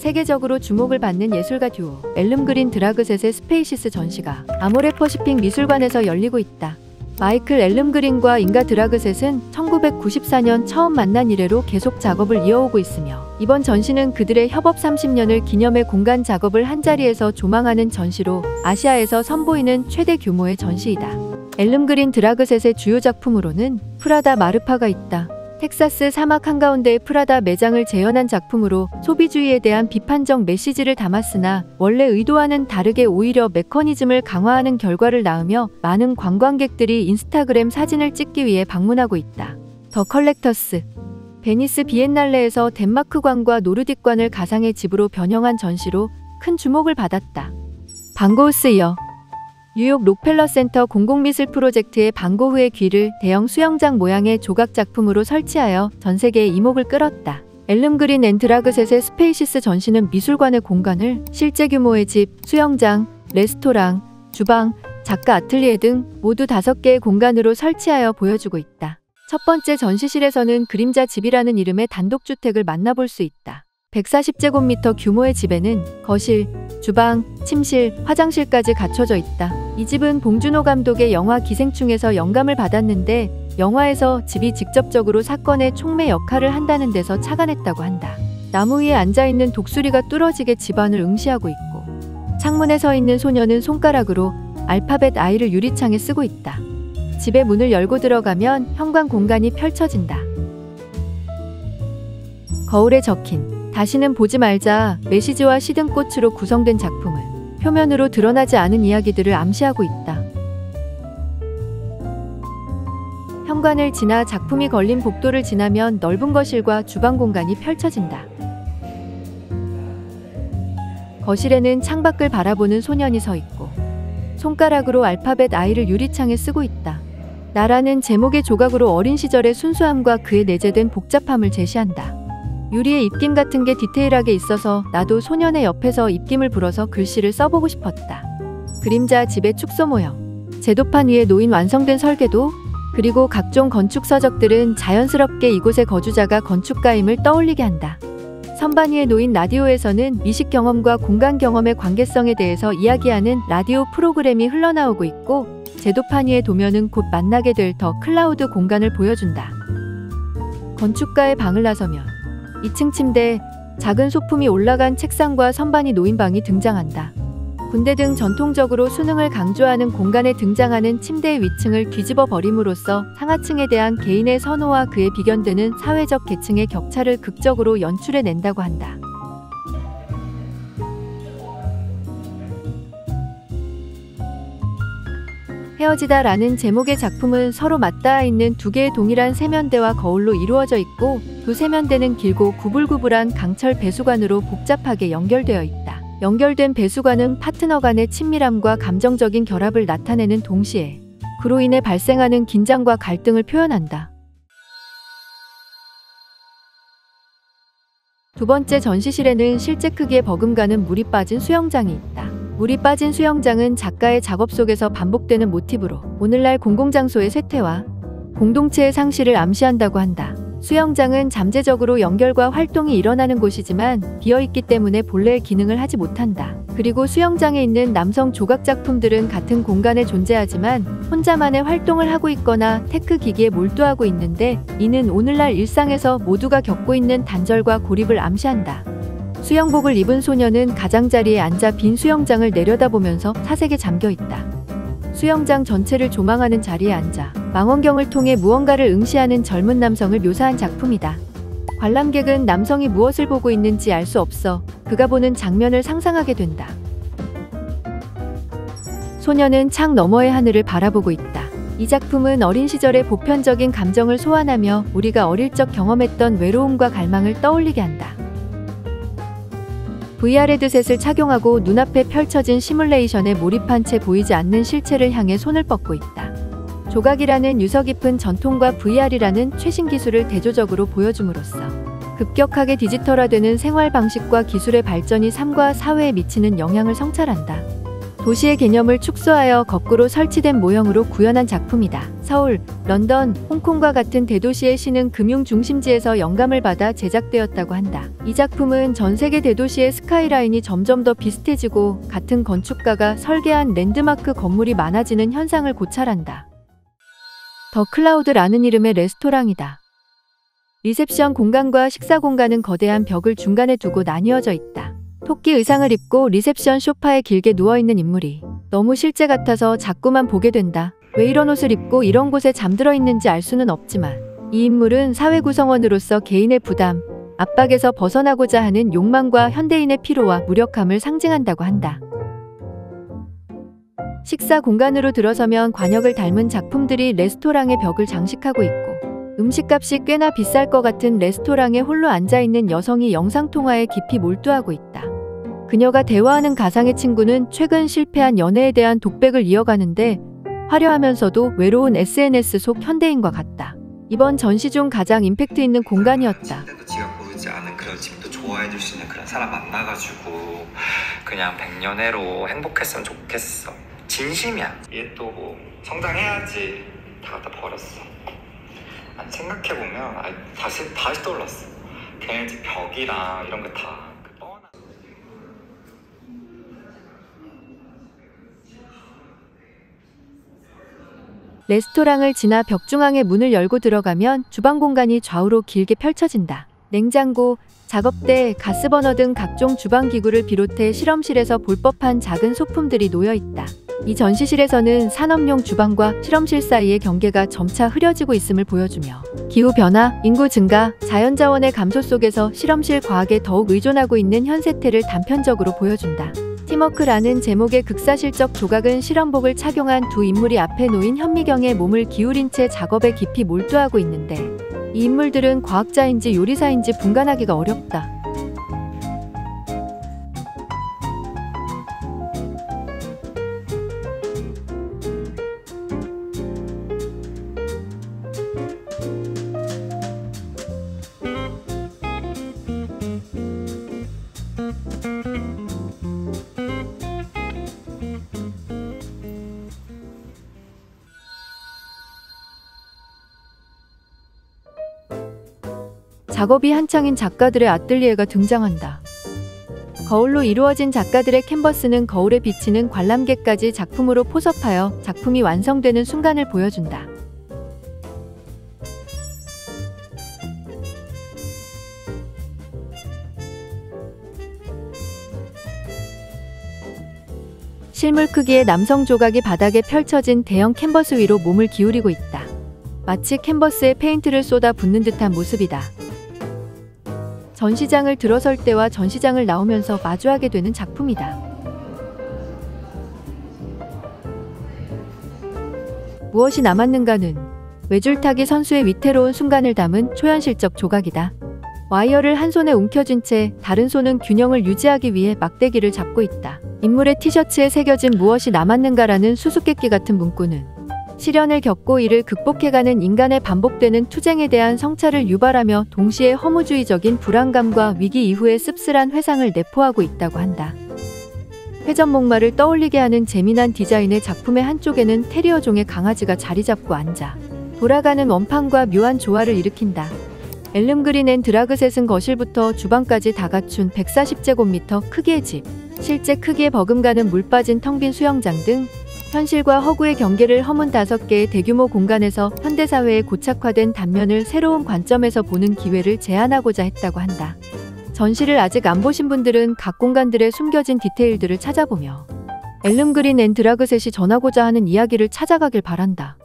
세계적으로 주목을 받는 예술가 듀오 앨름 그린 드라그셋의 스페이시스 전시가 아모레퍼시픽 미술관에서 열리고 있다. 마이클 앨름 그린과 잉가 드라그셋은 1994년 처음 만난 이래로 계속 작업을 이어오고 있으며 이번 전시는 그들의 협업 30년을 기념해 공간 작업을 한자리에서 조망하는 전시로 아시아에서 선보이는 최대 규모의 전시이다. 앨름 그린 드라그셋의 주요 작품으로는 프라다 마르파가 있다. 텍사스 사막 한가운데의 프라다 매장을 재현한 작품으로 소비주의에 대한 비판적 메시지를 담았으나 원래 의도와는 다르게 오히려 메커니즘을 강화하는 결과를 낳으며 많은 관광객들이 인스타그램 사진을 찍기 위해 방문하고 있다. 더 컬렉터스 베니스 비엔날레에서 덴마크관과 노르딕관을 가상의 집으로 변형한 전시로 큰 주목을 받았다. 반고우스 이어 뉴욕 록펠러 센터 공공미술 프로젝트의 반고흐의 귀를 대형 수영장 모양의 조각 작품으로 설치하여 전 세계의 이목을 끌었다. 앨름 그린 앤 드라그셋의 스페이시스 전시는 미술관의 공간을 실제 규모의 집, 수영장, 레스토랑, 주방, 작가 아틀리에 등 모두 5개의 공간으로 설치하여 보여주고 있다. 첫 번째 전시실에서는 그림자 집이라는 이름의 단독주택을 만나볼 수 있다. 140제곱미터 규모의 집에는 거실, 주방, 침실, 화장실까지 갖춰져 있다. 이 집은 봉준호 감독의 영화 기생충에서 영감을 받았는데 영화에서 집이 직접적으로 사건의 촉매 역할을 한다는 데서 착안했다고 한다. 나무 위에 앉아있는 독수리가 뚫어지게 집안을 응시하고 있고 창문에 서 있는 소녀는 손가락으로 알파벳 I를 유리창에 쓰고 있다. 집의 문을 열고 들어가면 현관 공간이 펼쳐진다. 거울에 적힌 다시는 보지 말자 메시지와 시든 꽃으로 구성된 작품은 표면으로 드러나지 않은 이야기들을 암시하고 있다. 현관을 지나 작품이 걸린 복도를 지나면 넓은 거실과 주방 공간이 펼쳐진다. 거실에는 창밖을 바라보는 소년이 서 있고 손가락으로 알파벳 I를 유리창에 쓰고 있다. 나라는 제목의 조각으로 어린 시절의 순수함과 그에 내재된 복잡함을 제시한다. 유리에 입김 같은 게 디테일하게 있어서 나도 소년의 옆에서 입김을 불어서 글씨를 써보고 싶었다. 그림자 집의 축소 모형, 제도판 위에 놓인 완성된 설계도, 그리고 각종 건축 서적들은 자연스럽게 이곳의 거주자가 건축가임을 떠올리게 한다. 선반 위에 놓인 라디오에서는 미식 경험과 공간 경험의 관계성에 대해서 이야기하는 라디오 프로그램이 흘러나오고 있고 제도판 위의 도면은 곧 만나게 될 더 클라우드 공간을 보여준다. 건축가의 방을 나서면 2층 침대, 작은 소품이 올라간 책상과 선반이 놓인 방이 등장한다. 군대 등 전통적으로 수능을 강조하는 공간에 등장하는 침대의 위층을 뒤집어 버림으로써 상하층에 대한 개인의 선호와 그에 비견되는 사회적 계층의 격차를 극적으로 연출해낸다고 한다. 헤어지다 라는 제목의 작품은 서로 맞닿아 있는 2개의 동일한 세면대와 거울로 이루어져 있고 두 세면대는 길고 구불구불한 강철 배수관으로 복잡하게 연결되어 있다. 연결된 배수관은 파트너 간의 친밀함과 감정적인 결합을 나타내는 동시에 그로 인해 발생하는 긴장과 갈등을 표현한다. 두 번째 전시실에는 실제 크기의 버금가는 물이 빠진 수영장이 있다. 물이 빠진 수영장은 작가의 작업 속에서 반복되는 모티브로 오늘날 공공장소의 쇠퇴와 공동체의 상실을 암시한다고 한다. 수영장은 잠재적으로 연결과 활동이 일어나는 곳이지만 비어있기 때문에 본래의 기능을 하지 못한다. 그리고 수영장에 있는 남성 조각 작품들은 같은 공간에 존재하지만 혼자만의 활동을 하고 있거나 테크 기기에 몰두하고 있는데 이는 오늘날 일상에서 모두가 겪고 있는 단절과 고립을 암시한다. 수영복을 입은 소녀는 가장자리에 앉아 빈 수영장을 내려다보면서 사색에 잠겨있다. 수영장 전체를 조망하는 자리에 앉아 망원경을 통해 무언가를 응시하는 젊은 남성을 묘사한 작품이다. 관람객은 남성이 무엇을 보고 있는지 알 수 없어 그가 보는 장면을 상상하게 된다. 소녀는 창 너머의 하늘을 바라보고 있다. 이 작품은 어린 시절의 보편적인 감정을 소환하며 우리가 어릴 적 경험했던 외로움과 갈망을 떠올리게 한다. VR 헤드셋을 착용하고 눈앞에 펼쳐진 시뮬레이션에 몰입한 채 보이지 않는 실체를 향해 손을 뻗고 있다. 조각이라는 유서 깊은 전통과 VR이라는 최신 기술을 대조적으로 보여줌으로써 급격하게 디지털화되는 생활 방식과 기술의 발전이 삶과 사회에 미치는 영향을 성찰한다. 도시의 개념을 축소하여 거꾸로 설치된 모형으로 구현한 작품이다. 서울, 런던, 홍콩과 같은 대도시의 시는 금융 중심지에서 영감을 받아 제작되었다고 한다. 이 작품은 전 세계 대도시의 스카이라인이 점점 더 비슷해지고 같은 건축가가 설계한 랜드마크 건물이 많아지는 현상을 고찰한다. 더 클라우드라는 이름의 레스토랑이다. 리셉션 공간과 식사 공간은 거대한 벽을 중간에 두고 나뉘어져 있다. 토끼 의상을 입고 리셉션 소파에 길게 누워있는 인물이 너무 실제 같아서 자꾸만 보게 된다. 왜 이런 옷을 입고 이런 곳에 잠들어 있는지 알 수는 없지만 이 인물은 사회 구성원으로서 개인의 부담, 압박에서 벗어나고자 하는 욕망과 현대인의 피로와 무력함을 상징한다고 한다. 식사 공간으로 들어서면 관역을 닮은 작품들이 레스토랑의 벽을 장식하고 있고 음식값이 꽤나 비쌀 것 같은 레스토랑에 홀로 앉아있는 여성이 영상통화에 깊이 몰두하고 있다. 그녀가 대화하는 가상의 친구는 최근 실패한 연애에 대한 독백을 이어가는데 화려하면서도 외로운 SNS 속 현대인과 같다. 이번 전시 중 가장 임팩트 있는 공간이었다. 지가 고르지 않은 그런 집도 좋아해줄 수 있는 그런 사람 만나가지고 그냥 백년해로 행복했으면 좋겠어. 진심이야. 얘 또 뭐 성장해야지 다 갖다 버렸어. 아니 생각해보면 다시 떠올랐어. 걔네 집 벽이랑 이런 거 다 뻔한. 레스토랑을 지나 벽 중앙의 문을 열고 들어가면 주방 공간이 좌우로 길게 펼쳐진다. 냉장고, 작업대, 가스버너 등 각종 주방 기구를 비롯해 실험실에서 볼 법한 작은 소품들이 놓여 있다. 이 전시실에서는 산업용 주방과 실험실 사이의 경계가 점차 흐려지고 있음을 보여주며 기후변화, 인구 증가, 자연자원의 감소 속에서 실험실 과학에 더욱 의존하고 있는 현세태를 단편적으로 보여준다. 팀워크라는 제목의 극사실적 조각은 실험복을 착용한 두 인물이 앞에 놓인 현미경에 몸을 기울인 채 작업에 깊이 몰두하고 있는데 이 인물들은 과학자인지 요리사인지 분간하기가 어렵다. 작업이 한창인 작가들의 아뜰리에가 등장한다. 거울로 이루어진 작가들의 캔버스는 거울에 비치는 관람객까지 작품으로 포섭하여 작품이 완성되는 순간을 보여준다. 실물 크기의 남성 조각이 바닥에 펼쳐진 대형 캔버스 위로 몸을 기울이고 있다. 마치 캔버스에 페인트를 쏟아 붓는 듯한 모습이다. 전시장을 들어설 때와 전시장을 나오면서 마주하게 되는 작품이다. 무엇이 남았는가는 외줄타기 선수의 위태로운 순간을 담은 초현실적 조각이다. 와이어를 한 손에 움켜쥔 채 다른 손은 균형을 유지하기 위해 막대기를 잡고 있다. 인물의 티셔츠에 새겨진 무엇이 남았는가라는 수수께끼 같은 문구는 시련을 겪고 이를 극복해가는 인간의 반복되는 투쟁에 대한 성찰을 유발하며 동시에 허무주의적인 불안감과 위기 이후의 씁쓸한 회상을 내포하고 있다고 한다. 회전 목마를 떠올리게 하는 재미난 디자인의 작품의 한쪽에는 테리어종의 강아지가 자리 잡고 앉아 돌아가는 원판과 묘한 조화를 일으킨다. 엘름 그린 앤 드라그셋은 거실부터 주방까지 다 갖춘 140제곱미터 크기의 집, 실제 크기에 버금가는 물 빠진 텅 빈 수영장 등 현실과 허구의 경계를 허문 5개의 대규모 공간에서 현대사회의 고착화된 단면을 새로운 관점에서 보는 기회를 제안하고자 했다고 한다. 전시를 아직 안 보신 분들은 각 공간들의 숨겨진 디테일들을 찾아보며 엘름 그린 앤 드라그셋이 전하고자 하는 이야기를 찾아가길 바란다.